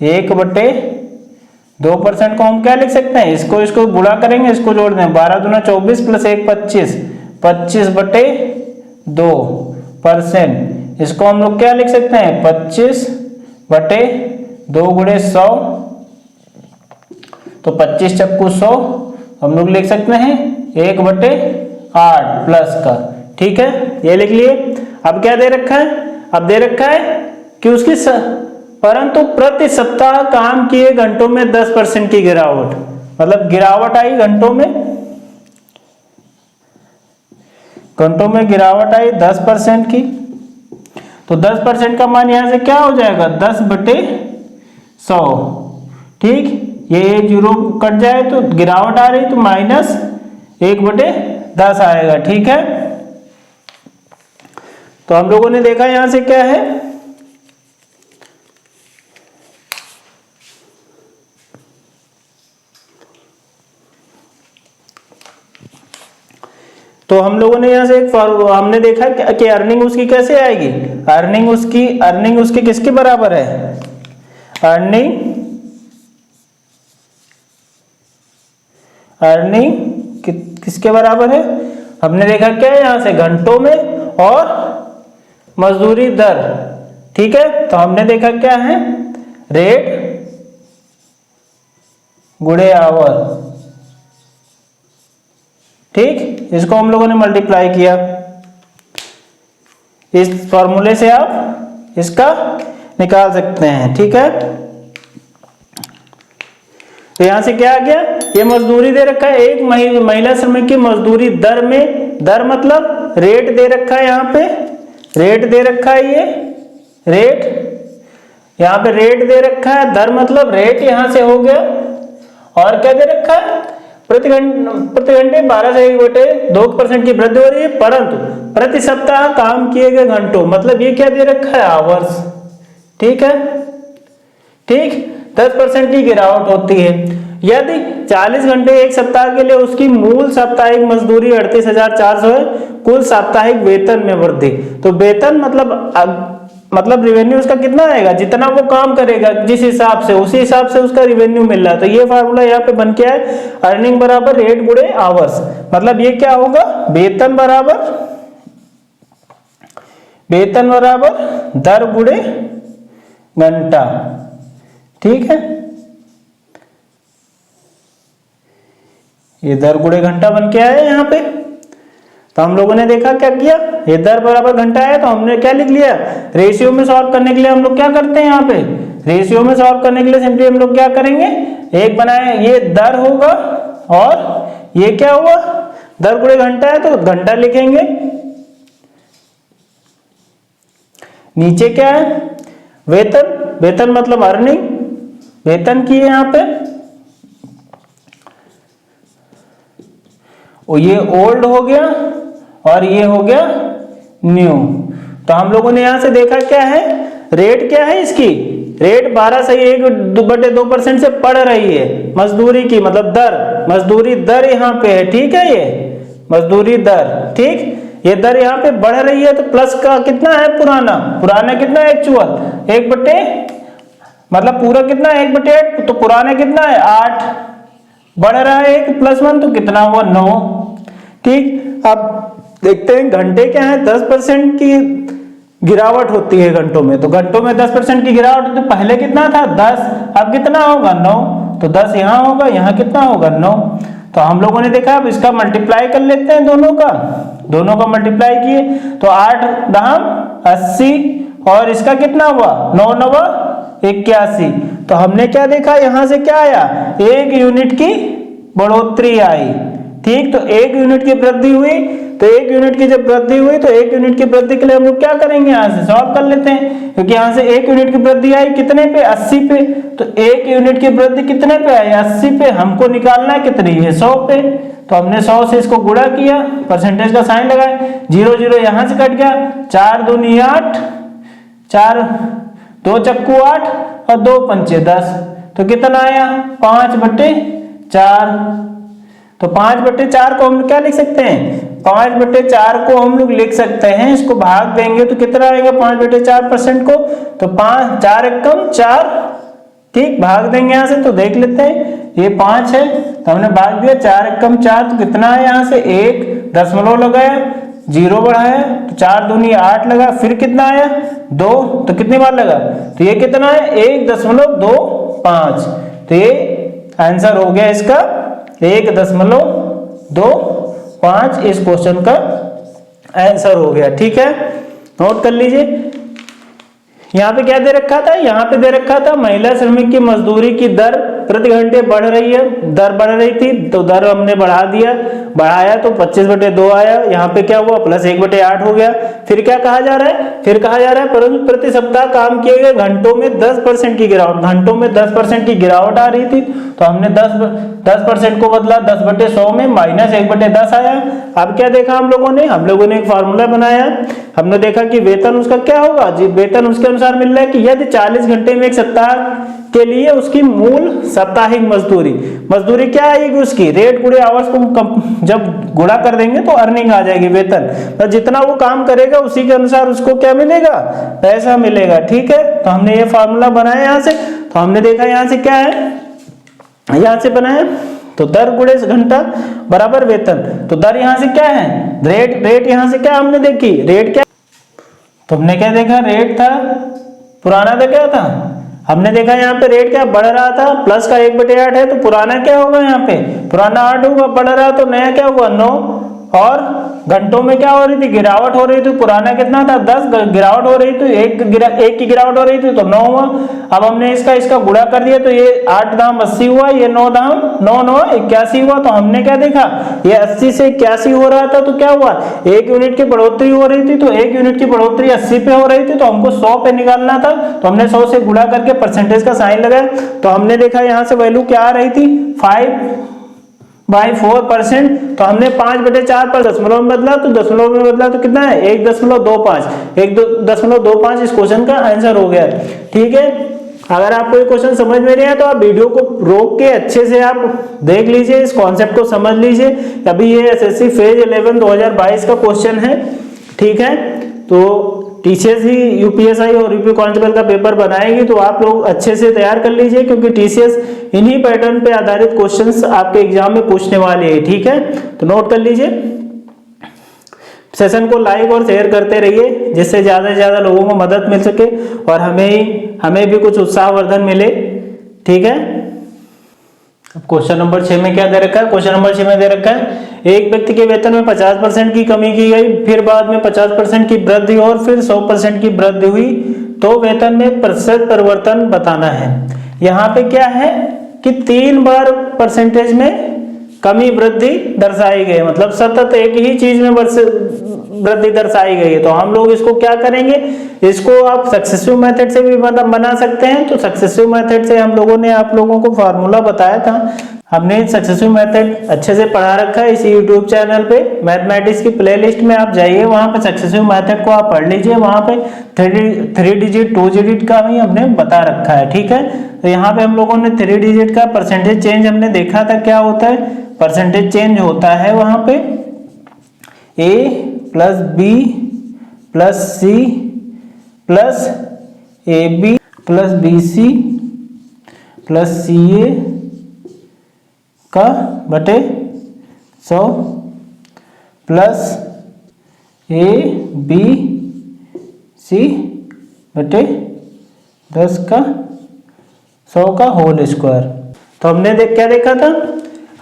1/2% को हम क्या लिख सकते हैं, इसको गुणा करेंगे, इसको जोड़ दें, 12 दूना 24 प्लस 1 25, 25/2%। इसको हम लोग क्या लिख सकते हैं, 25/2 गुणे 100, तो 25 चक्कू 100 हम लोग लिख सकते हैं 1/8 प्लस का। ठीक है, ये लिख लिए। अब क्या दे रखा है, अब दे रखा है कि उसकी परंतु प्रति सप्ताह काम किए घंटों में 10% की गिरावट, मतलब गिरावट आई घंटों में गिरावट आई 10% की। तो 10% का मान यहां से क्या हो जाएगा, 10/100। ठीक, ये 0 कट जाए तो गिरावट आ रही तो -1/10 आएगा। ठीक है, तो हम लोगों ने देखा यहां से क्या है, तो हम लोगों ने यहां से हमने देखा कि अर्निंग उसकी कैसे आएगी, अर्निंग उसकी किसके बराबर है, अर्निंग किसके बराबर है, हमने देखा क्या है यहां से घंटों में और मजदूरी दर। ठीक है, तो हमने देखा क्या है, रेट गुणे आवर। ठीक, इसको हम लोगों ने मल्टीप्लाई किया, इस फॉर्मूले से आप इसका निकाल सकते हैं। ठीक है, तो यहां से क्या आ गया, ये मजदूरी दे रखा है एक महिला श्रमिक की मजदूरी दर में, दर मतलब रेट दे रखा है, यहां पे रेट दे रखा है, ये रेट यहां पे रेट दे रखा है, दर मतलब रेट यहां से हो गया, और क्या दे रखा है, प्रति घंटे 12 से 1/2% की वृद्धि हो रही है, परंतु प्रति सप्ताह काम किए गए घंटों, मतलब ये क्या दे रखा है, आवर्स। ठीक है, ठीक, 10% की गिरावट होती है। यदि 40 घंटे एक सप्ताह के लिए उसकी मूल साप्ताहिक मजदूरी 38,400 है, कुल साप्ताहिक वेतन में वृद्धि, तो वेतन मतलब रिवेन्यू उसका कितना आएगा, जितना वो काम करेगा जिस हिसाब से, उसी हिसाब से उसका रिवेन्यू मिल रहा है। तो ये फार्मूला यहाँ पे बन के आए, अर्निंग बराबर रेट गुणे आवर्स, मतलब ये क्या होगा, वेतन बराबर दर गुणे घंटा। ठीक है, ये दर गुणे घंटा बन के आया यहाँ पे। तो हम लोगों ने देखा क्या किया, ये दर बराबर घंटा है, तो हमने क्या लिख लिया, रेशियो में सॉल्व करने के लिए हम लोग क्या करते हैं, यहाँ पे रेशियो में सॉल्व करने के लिए सिंपली हम लोग क्या करेंगे, एक बनाए, ये दर होगा और ये क्या हुआ, दर गुणे घंटा है तो घंटा लिखेंगे, नीचे क्या है, वेतन मतलब अर्निंग, वेतन की है यहाँ पे, और ये ओल्ड हो गया और ये हो गया न्यू। तो हम लोगों ने यहां से देखा क्या है, रेट क्या है इसकी रेट 12 सही 1/2% से बढ़ रही है मजदूरी की, मतलब दर, मजदूरी दर यहाँ पे है, ठीक है, ये मजदूरी दर, ठीक, ये दर यहाँ पे बढ़ रही है, तो प्लस का कितना है पुराना कितना है एक्चुअल 1/, मतलब पूरा कितना है 1/8, तो पुराना कितना है 8, बढ़ रहा है 1 + 1 तो कितना हुआ 9, ठीक। अब देखते हैं घंटे क्या है, 10% की गिरावट होती है घंटों में, तो घंटों में 10% की गिरावट, तो पहले कितना था 10, अब कितना होगा 9, तो 10 यहाँ होगा, यहाँ कितना होगा 9, तो हम लोगों ने देखा अब इसका मल्टीप्लाई कर लेते हैं, दोनों का मल्टीप्लाई किए तो 8 दाम 80 और इसका कितना हुआ 9 9 81, तो हमने क्या देखा यहां से क्या आया 1 यूनिट की बढ़ोतरी आई, ठीक। तो 1 यूनिट की वृद्धि हुई, तो 1 यूनिट की जब वृद्धि हुई तो 1 यूनिट की वृद्धि के लिए हम लोग क्या करेंगे, यहां से सॉल्व कर लेते हैं, क्योंकि यहां से 1 यूनिट की वृद्धि आई कितने पे 80 पे, तो 1 यूनिट की वृद्धि कितने पे आई 80 पे, हमको निकालना है कितनी है 100 पे, तो हमने 100 से इसको गुणा किया, परसेंटेज का साइन लगाए, 0 0 यहां से कट गया, 4 दूनी 8, 4 2 चक्कू 8 और 2 पंचे 10, तो कितना आया 5/4, तो 5/4 को हम क्या लिख सकते हैं 5/4 को हम लोग लिख सकते हैं, इसको भाग देंगे तो कितना आएगा 5/4% को, तो 5 4 एकम 4, ठीक, भाग देंगे यहां से, तो देख लेते हैं ये 5 है, तो हमने भाग दिया 4 एकम 4, तो कितना है यहाँ से 1 दशमलव लगाया, 0 बढ़ाया, तो 4 दूनी 8 लगा, फिर कितना आया 2, तो कितनी बार लगा, तो ये कितना है 1.25, तो ये आंसर हो गया इसका 1.25, इस क्वेश्चन का आंसर हो गया, ठीक है। नोट कर लीजिए यहाँ पे क्या दे रखा था, यहाँ पे दे रखा था महिला श्रमिक की मजदूरी की दर प्रति घंटे बढ़ रही है, दर बढ़ रही थी तो दर हमने बढ़ाया तो 25/2 आया, यहाँ पे क्या हुआ प्लस 1/8 हो गया, फिर क्या कहा जा रहा है, परंतु प्रति सप्ताह काम किए गए घंटों में 10% की गिरावट, घंटों में 10% की गिरावट आ रही थी, तो हमने 10% को बदला 10/100 में, माइनस 1/10 आया। अब क्या देखा हम लोगों ने एक फार्मूला बनाया, हमने देखा कि वेतन उसका क्या होगा जी, वेतन उसके अनुसार मिल रहा है कि यदि 40 घंटे में एक सप्ताह के लिए उसकी मूल साप्ताहिक मजदूरी क्या आएगी, उसकी रेट गुणे आवर्स को जब गुणा कर देंगे तो अर्निंग आ जाएगी, वेतन, तो जितना वो काम करेगा उसी के अनुसार उसको क्या मिलेगा, पैसा मिलेगा, ठीक है। तो हमने ये फार्मूला बनाया यहाँ से, तो हमने देखा यहाँ से क्या है, यहाँ से बनाया तो दर गुणे घंटा बराबर वेतन, तो दर यहाँ से क्या है रेट यहाँ से क्या हमने देखी, रेट क्या, तो हमने क्या देखा रेट था, पुराना था क्या था, हमने देखा यहाँ पे रेट क्या बढ़ रहा था, प्लस का 1/8 है, तो पुराना क्या होगा यहाँ पे पुराना 8 होगा, बढ़ रहा तो नया क्या हुआ 9, और घंटों में क्या हो रही थी गिरावट हो रही थी, पुराना कितना था 10, गिरावट हो रही थी, एक की गिरावट हो रही थी तो 9 हुआ। अब हमने इसका गुणा कर दिया तो ये 8 दाम 80 हुआ, ये 9 दाम 9 9 81 हुआ, तो हमने क्या देखा ये 80 से 81 हो रहा था, तो क्या हुआ 1 यूनिट की बढ़ोतरी हो रही थी, तो 1 यूनिट की बढ़ोतरी 80 पे हो रही थी, तो हमको 100 पे निकालना था, तो हमने 100 से गुणा करके परसेंटेज का साइन लगाया, तो हमने देखा यहाँ से वैल्यू क्या आ रही थी 5/4%, तो हमने 5/4 पर दशमलव में बदला, तो दशमलव में बदला तो कितना है 1.25 इस क्वेश्चन का आंसर हो गया, ठीक है। अगर आपको ये क्वेश्चन समझ में नहीं आया तो आप वीडियो को रोक के अच्छे से आप देख लीजिए, इस कॉन्सेप्ट को समझ लीजिए, अभी ये एसएससी फेज 11 2022 का क्वेश्चन है, ठीक है। तो टीसीएस ही यूपीएसआई और यूपी कांस्टेबल का पेपर बनाएगी, तो आप लोग अच्छे से तैयार कर लीजिए, क्योंकि टीसीएस इन्हीं पैटर्न पे आधारित क्वेश्चंस आपके एग्जाम में पूछने वाले हैं, ठीक है। तो नोट कर लीजिए, सेशन को लाइक और शेयर करते रहिए, जिससे ज्यादा से ज्यादा लोगों को मदद मिल सके और हमें भी कुछ उत्साहवर्धन मिले, ठीक है। अब क्वेश्चन नंबर 6 में क्या दे रखा है, क्वेश्चन नंबर 6 में दे रखा है एक व्यक्ति के वेतन में 50% की कमी की गई, फिर बाद में 50% की वृद्धि और फिर 100% की वृद्धि हुई, तो वेतन में प्रतिशत परिवर्तन बताना है। यहाँ पे क्या है कि 3 बार परसेंटेज में कमी वृद्धि दर्शाई गई, मतलब सतत एक ही चीज में वृद्धि दर्शाई गई है। तो हम लोग इसको क्या करेंगे, इसको आप सक्सेसिव मेथड से भी बना सकते हैं। तो सक्सेसिव मेथड से हम लोगों ने आप लोगों को फार्मूला बताया था, हमने सक्सेसिव मेथड अच्छे से पढ़ा रखा है इसी यूट्यूब चैनल पे। मैथमेटिक्स की प्लेलिस्ट में आप जाइए, वहां पे सक्सेसिव मेथड को आप पढ़ लीजिए, वहां पे 3 डिजिट 2 डिजिट का भी हमने बता रखा है, ठीक है। तो यहाँ पे हम लोगों ने 3 डिजिट का परसेंटेज चेंज हमने देखा था, क्या होता है, परसेंटेज चेंज होता है वहां पे a plus b plus c plus a b plus b c plus c a का बटे 100 प्लस ए बी सी बटे 10 का 100 का होल स्क्वायर। तो हमने क्या देखा था,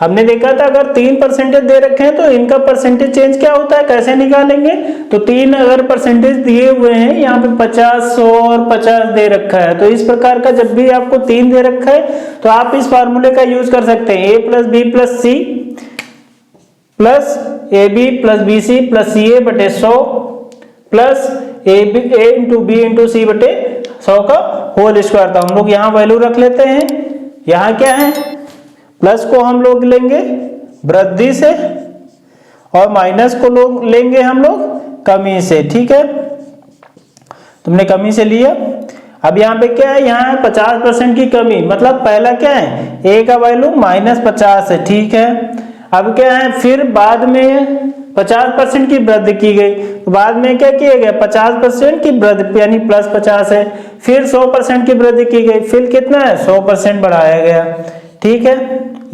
हमने देखा था अगर 3 परसेंटेज दे रखे हैं तो इनका परसेंटेज चेंज क्या होता है, कैसे निकालेंगे। तो 3 अगर परसेंटेज दिए हुए हैं, यहाँ पे 50, 100 और 50 दे रखा है, तो इस प्रकार का जब भी आपको 3 दे रखा है तो आप इस फार्मूले का यूज कर सकते हैं, a plus b plus c plus a b plus b c plus c a बटे 100 plus a into b into c बटे 100 का होल स्क्वायर। तो हम लोग यहाँ वैल्यू रख लेते हैं, यहाँ क्या है, प्लस को हम लोग लेंगे वृद्धि से और माइनस को लोग लेंगे हम लोग कमी से, ठीक है। तुमने कमी से लिया। अब यहाँ पे क्या है, यहाँ है 50% की कमी, मतलब पहला क्या है, a का वैल्यू -50 है, ठीक है। अब क्या है, फिर बाद में 50% की वृद्धि की गई, तो बाद में क्या किया गया, 50% की वृद्धि यानी +50 है, फिर 100% की वृद्धि की गई, फिर कितना है 100% बढ़ाया गया, ठीक है।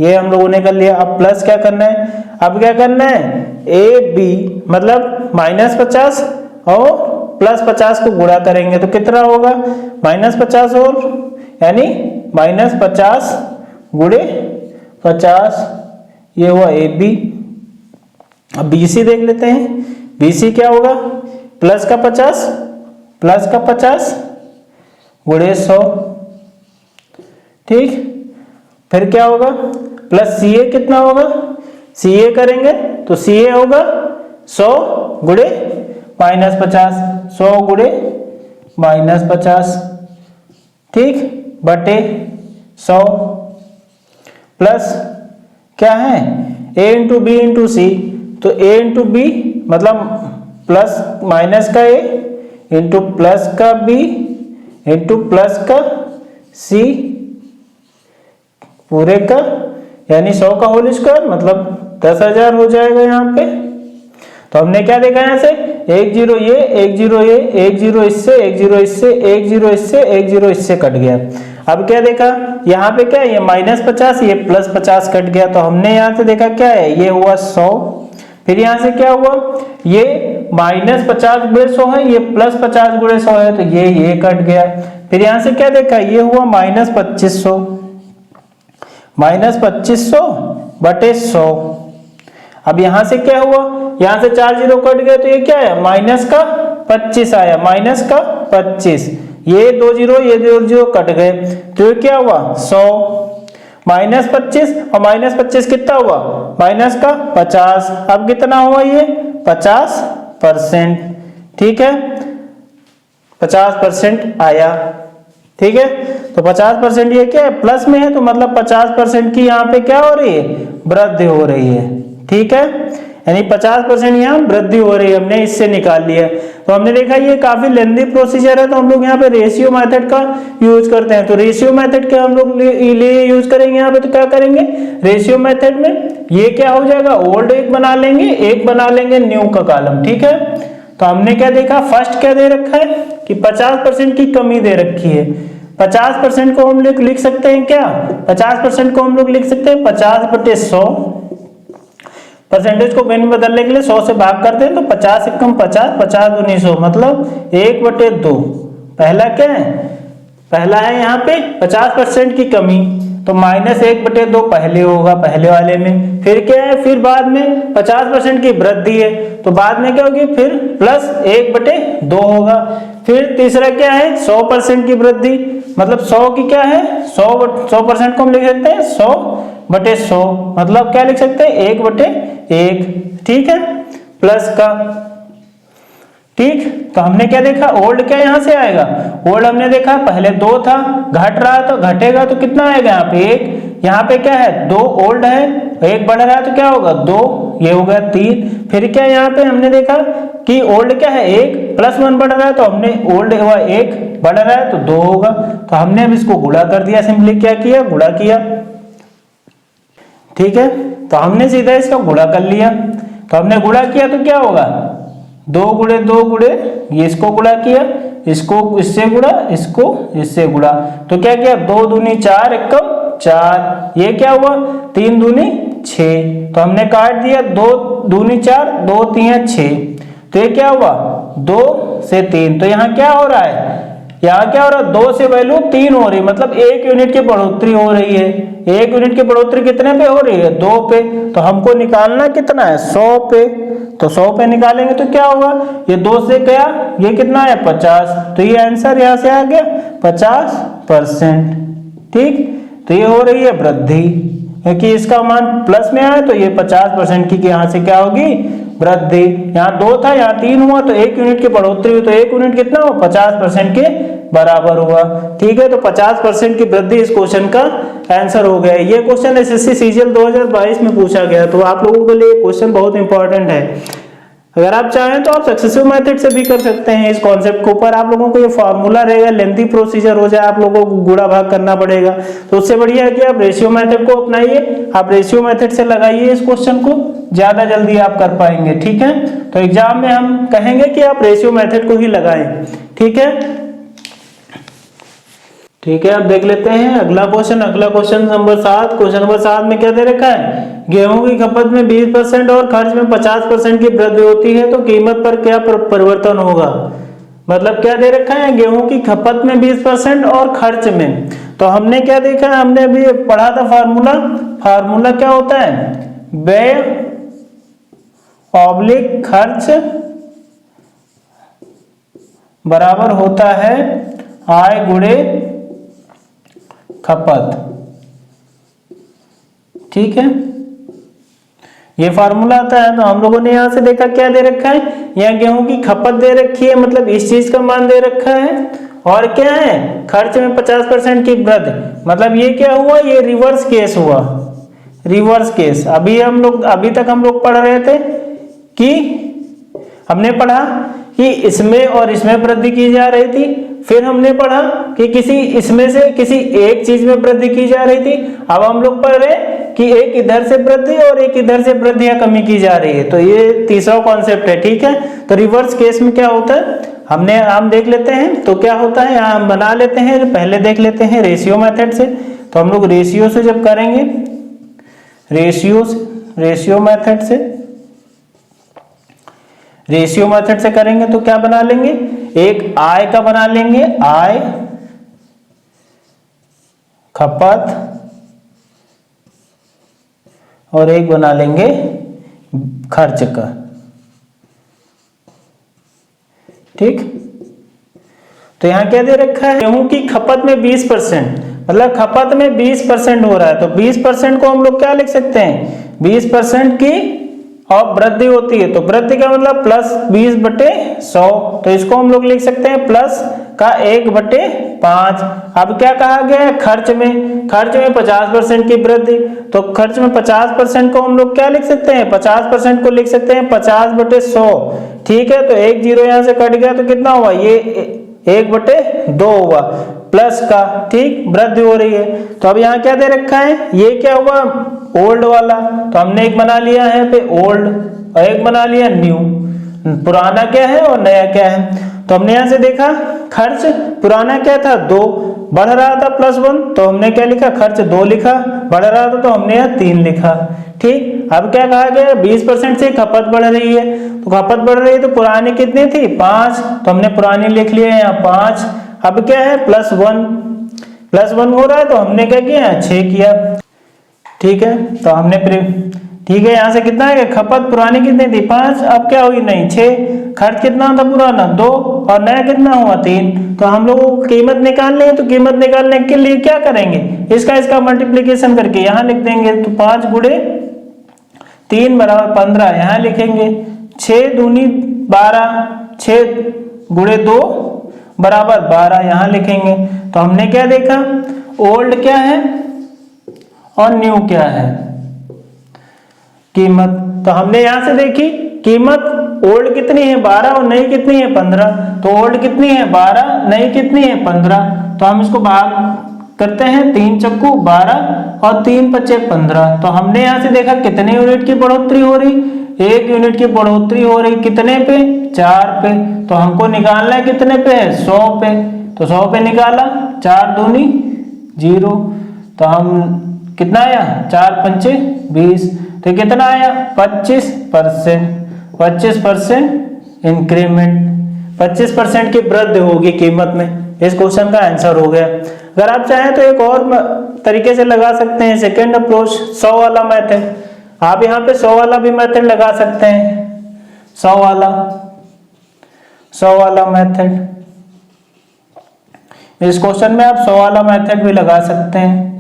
ये हम लोगों ने कर लिया। अब प्लस क्या करना है, अब क्या करना है, ए बी मतलब -50 और +50 को गुणा करेंगे तो कितना होगा, -50 और यानी -50 गुणे 50, ये हुआ ए बी। अब बी सी देख लेते हैं, बी सी क्या होगा, प्लस का 50 गुणे 100, ठीक। फिर क्या होगा, प्लस सी ए कितना होगा, सी ए करेंगे तो सी ए होगा 100 गुणे -50, 100 गुणे -50, ठीक, बटे 100 प्लस क्या है, a इंटू बी इंटू सी, तो a इंटू बी मतलब प्लस माइनस का a इंटू प्लस का b इंटू प्लस का c पूरे का यानी 100 का होल स्क्वायर मतलब 10,000 हो जाएगा यहाँ पे। तो हमने क्या देखा यहाँ से, 1 0 ये 1 0 ये 1 0 इससे 1 0 इससे 1 0 इससे 1 0 इससे कट गया। अब क्या देखा, यहाँ पे क्या है, ये -50 ये +50 कट गया, तो हमने यहाँ से देखा क्या है, ये हुआ 100। फिर यहाँ से क्या हुआ, ये -50 गुणे 100 है, ये +50 गुणे 100 है, तो ये कट गया। फिर यहाँ से क्या देखा, ये हुआ -2500 बटे 100। अब यहां से क्या हुआ, यहां से 4 जीरो कट गए तो ये क्या है, -25 आया, -25, ये 2 जीरो कट गए तो ये क्या हुआ 100 -25 और -25 कितना हुआ -50। अब कितना हुआ ये 50%, ठीक है, 50% आया, ठीक है। तो 50% ये क्या है, प्लस में है, तो मतलब 50% की यहाँ पे क्या हो रही है, वृद्धि हो रही है, ठीक है, यानी 50% यहाँ वृद्धि हो रही है, हमने इससे निकाल लिया। तो हमने देखा ये काफी लेंथी प्रोसीजर है, तो हम लोग यहाँ पे रेशियो मेथड का यूज करते हैं। तो रेशियो मेथड के हम लोग लिए यूज करेंगे यहाँ पे, तो क्या करेंगे, रेशियो मेथड में ये क्या हो जाएगा, ओल्ड एक बना लेंगे न्यू का कॉलम, ठीक है। तो हमने क्या देखा, फर्स्ट क्या दे रखा है कि 50% की कमी दे रखी है। 50% को हम लोग लिख सकते हैं क्या, 50% को हम लोग लिख सकते हैं 50/100। परसेंटेज को में बदलने के लिए 100 से भाग करते हैं, तो 50 × 50 50 दूनी 100 मतलब 1/2। पहला क्या है, पहला है यहाँ पे 50% की कमी, तो -1/2 पहले होगा, पहले वाले में। फिर क्या है, फिर बाद में 50% की वृद्धि है, तो बाद में क्या होगी, फिर +1/2 होगा। फिर तीसरा क्या है, 100% की वृद्धि, मतलब 100 की क्या है, 100% को हम लिख सकते हैं 100/100, मतलब क्या लिख सकते हैं 1/1, ठीक है, प्लस का ठीक, तो हमने क्या देखा, ओल्ड क्या यहाँ से आएगा, ओल्ड हमने देखा पहले 2 था, घट रहा तो घटेगा तो कितना आएगा यहाँ पे 1, यहाँ पे क्या है 2 ओल्ड है, 1 बढ़ रहा है तो क्या होगा 2, ये हो गया 3। फिर क्या यहाँ पे हमने देखा कि ओल्ड क्या है 1 प्लस 1 बढ़ रहा है, तो हमने ओल्ड हुआ 1 बढ़ रहा है तो 2 होगा, तो हमने अब इसको गुणा कर दिया, सिंपली क्या किया गुणा किया। ठीक है, तो हमने सीधा इसका गुणा कर लिया, तो हमने गुणा किया तो क्या होगा 2 गुणे 2 गुणे, ये इसको गुणा किया, इसको इससे गुणा, इसको इससे गुणा, तो क्या किया 2 दूनी 4 एकम 4, ये क्या हुआ 3 दूनी 6, तो हमने काट दिया 2 दूनी 4 2 3 6, तो ये क्या हुआ 2 से 3, तो यहाँ क्या हो रहा है, यहाँ क्या हो रहा है 2 से वैल्यू 3 हो रही है, मतलब 1 यूनिट की बढ़ोतरी हो रही है। 1 यूनिट की बढ़ोतरी कितने पे हो रही है 2 पे, तो हमको निकालना कितना है 100 पे, तो 100 पे निकालेंगे तो क्या होगा, ये 2 से गया, ये कितना है 50, तो ये आंसर यहाँ से आ गया 50%। ठीक, तो ये हो रही है वृद्धि, क्योंकि इसका मान प्लस में आया तो ये 50% की यहाँ से क्या होगी वृद्धि। यहाँ 2 था, यहाँ 3 हुआ, तो 1 यूनिट की बढ़ोतरी हुई, तो 1 यूनिट कितना हुआ 50% के बराबर हुआ। ठीक है, तो 50% की वृद्धि इस क्वेश्चन का आंसर हो गया। ये क्वेश्चन एसएससी सीजीएल 2022 में पूछा गया, तो आप लोगों के लिए क्वेश्चन बहुत इंपॉर्टेंट है। अगर आप चाहें तो आप सक्सेसिव मेथड से भी कर सकते हैं इस कॉन्सेप्ट के ऊपर, आप लोगों को ये फॉर्मूला रहेगा, लेंथी प्रोसीजर हो जाए, आप लोगों को गुणा भाग करना पड़ेगा, तो उससे बढ़िया है कि आप रेशियो मेथड को अपनाइए, आप रेशियो मेथड से लगाइए इस क्वेश्चन को, ज्यादा जल्दी आप कर पाएंगे। ठीक है, तो एग्जाम में हम कहेंगे कि आप रेशियो मेथड को ही लगाएं। ठीक है, ठीक है, अब देख लेते हैं अगला क्वेश्चन। अगला क्वेश्चन नंबर 7, क्वेश्चन नंबर 7 में क्या दे रखा है, गेहूं की खपत में 20% और खर्च में 50% की वृद्धि होती है तो कीमत पर क्या परिवर्तन होगा। मतलब क्या दे रखा है, गेहूं की खपत में 20% और खर्च में, तो हमने क्या देखा है, हमने अभी पढ़ा था फार्मूला क्या होता है, व्यय ऑब्लिक खर्च बराबर होता है आय गुणे खपत। ठीक है, ये फार्मूला आता है। तो हम लोगों ने यहां से देखा क्या दे रखा है, यहाँ गेहूं की खपत दे रखी है, मतलब इस चीज का मान दे रखा है, और क्या है खर्च में 50% की वृद्धि, मतलब ये क्या हुआ, ये रिवर्स केस हुआ, रिवर्स केस। अभी तक हम लोग पढ़ रहे थे कि हमने पढ़ा कि इसमें और इसमें वृद्धि की जा रही थी, फिर हमने पढ़ा कि किसी इसमें से किसी एक चीज में वृद्धि की जा रही थी, अब हम लोग पढ़ रहे कि एक इधर से वृद्धि और एक इधर से वृद्धि या कमी की जा रही है, तो ये तीसरा कॉन्सेप्ट है। ठीक है, तो रिवर्स केस में क्या होता है हम देख लेते हैं, तो क्या होता है यहाँ हम बना लेते हैं, पहले देख लेते हैं रेशियो मेथड से। तो हम लोग रेशियो से जब करेंगे, रेशियो मेथड से करेंगे तो क्या बना लेंगे, एक आय का बना लेंगे, आय खपत, और एक बना लेंगे खर्च का। ठीक, तो यहां क्या दे रखा है, गेहूं की खपत में 20%, मतलब खपत में 20% हो रहा है, तो 20% को हम लोग क्या लिख सकते हैं, 20% की और वृद्धि होती है, तो वृद्धि का मतलब प्लस 20/100, तो इसको हम लोग लिख सकते हैं प्लस का 1/5। अब क्या कहा गया है, खर्च में 50% की वृद्धि, तो खर्च में 50% को हम लोग क्या लिख सकते हैं, 50% को लिख सकते हैं 50/100। ठीक है, तो 1 0 यहां से कट गया तो कितना हुआ, ये 1/2 हुआ प्लस का। ठीक, वृद्धि हो रही है, तो अब यहाँ क्या दे रखा है, ये क्या हुआ ओल्ड वाला, तो हमने एक बना लिया है पे ओल्ड और एक बना लिया न्यू, पुराना क्या है और नया क्या है। तो हमने यहां से देखा खर्च पुराना क्या था 2, बढ़ रहा था +1, तो हमने क्या लिखा खर्च 2 लिखा, बढ़ रहा था तो हमने यहाँ 3 लिखा। ठीक, अब क्या कहा गया 20% से खपत बढ़ रही है, तो खपत बढ़ रही है तो पुरानी कितनी थी 5, तो हमने पुरानी लिख लिया यहाँ 5। अब क्या है +1 हो रहा है, तो हमने क्या किया 6 किया। ठीक है, तो हमने ठीक है, यहाँ से कितना है खपत पुरानी कितनी थी 5, अब क्या हुई नहीं 6, खर्च कितना था पुराना 2 और नया कितना हुआ 3। तो हम लोगों को कीमत निकालनी है, तो कीमत निकालने के लिए क्या करेंगे, इसका मल्टीप्लिकेशन करके यहाँ लिख देंगे, तो 5 गुणे 3 बराबर 15 यहाँ लिखेंगे, 6 दूनी 12 6 गुणे 2 बराबर 12 यहां लिखेंगे। तो हमने क्या देखा, ओल्ड क्या है और न्यू क्या है, कीमत। तो हमने यहां से देखी कीमत ओल्ड कितनी है 12 और नई कितनी है 15। तो ओल्ड कितनी है 12, नई कितनी है 15। तो हम इसको भाग करते हैं, 3 चक्कू 12 और 3 पच्चे 15। तो हमने यहां से देखा कितने यूनिट की बढ़ोतरी हो रही, 1 यूनिट की बढ़ोतरी हो रही, कितने पे 4 पे। तो हमको निकालना है कितने पे है 100 पे। तो 100 पे निकाला, 4 दूनी 0। तो हम कितना आया 4 पंचे 20। तो कितना आया 25%। 25% इंक्रीमेंट, 25% की वृद्धि होगी कीमत में। इस क्वेश्चन का आंसर हो गया। अगर आप चाहें तो एक और तरीके से लगा सकते हैं, सेकेंड अप्रोच 100 वाला मेथड। आप यहाँ पे 100 वाला भी मेथड लगा सकते हैं, 100 वाला मेथड। इस क्वेश्चन में आप 100 वाला मेथड भी लगा सकते हैं।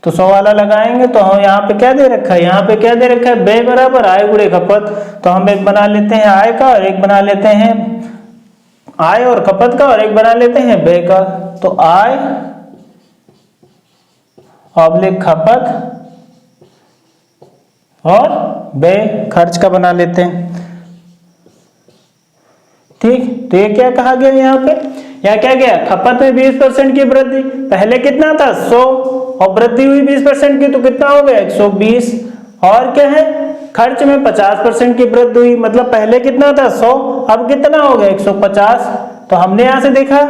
तो 100 वाला लगाएंगे तो हम यहाँ पे क्या दे रखा है, यहाँ पे क्या दे रखा है, व्यय बराबर आय गुणे खपत। तो हम एक बना लेते हैं आय का और एक बना लेते हैं आय और खपत का, और एक बना लेते हैं व्यय का। तो आय ऑब्लिक खपत और व्यय खर्च का बना लेते हैं। ठीक, तो ये क्या कहा गया यहाँ पे, यहाँ क्या गया, खपत में 20% की वृद्धि। पहले कितना था 100 और वृद्धि हुई 20% की, तो कितना हो गया 120। और क्या है, खर्च में 50% की वृद्धि हुई, मतलब पहले कितना था 100, अब कितना हो गया 150। तो हमने यहां से देखा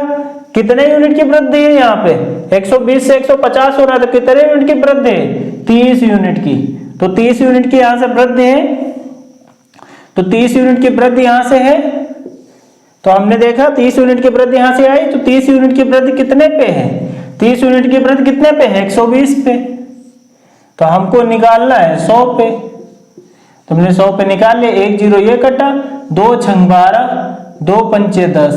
कितने यूनिट की वृद्धि है, यहाँ पे 120 से 150 हो रहा है, तो कितने यूनिट की वृद्धि है 30 यूनिट की। तो 30 यूनिट की यहां से वृद्धि है, तो 30 यूनिट की वृद्धि यहां से है। तो हमने देखा 30 यूनिट की वृद्धि यहां से आई, तो 30 यूनिट की वृद्धि कितने पे है, 30 यूनिट की वृद्धि कितने पे है 120 पे। तो हमको निकालना है 100 पे। तुमने 100 पे निकाल लिया, 1 0 ये कटा, 2 छंग 12, 2 पंचे 10,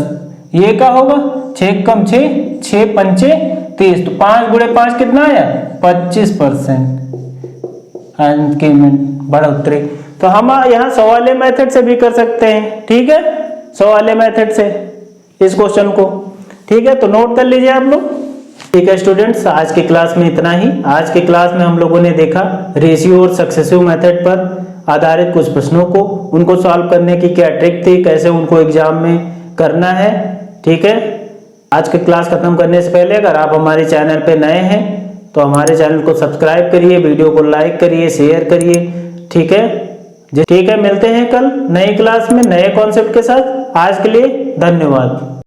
ये क्या होगा 6 कम 6, 6 पंचे 30। तो 5 गुणे 5 कितना आया 25% इंक्रीमेंट, बढ़ोतरी। तो हम यहाँ 100 वाले मेथड से भी कर सकते हैं, ठीक है, 100 वाले मेथड से इस क्वेश्चन को। ठीक है, तो नोट कर लीजिए आप लोग। ठीक है स्टूडेंट्स, आज की क्लास में इतना ही। आज की क्लास में हम लोगों ने देखा रेशियो और सक्सेसिव मेथड पर आधारित कुछ प्रश्नों को, उनको सॉल्व करने की क्या ट्रिक थी, कैसे उनको एग्जाम में करना है। ठीक है, आज की क्लास खत्म करने से पहले अगर आप हमारे चैनल पे नए हैं तो हमारे चैनल को सब्सक्राइब करिए, वीडियो को लाइक करिए, शेयर करिए। ठीक है, ठीक है, मिलते हैं कल नई क्लास में नए कॉन्सेप्ट के साथ। आज के लिए धन्यवाद।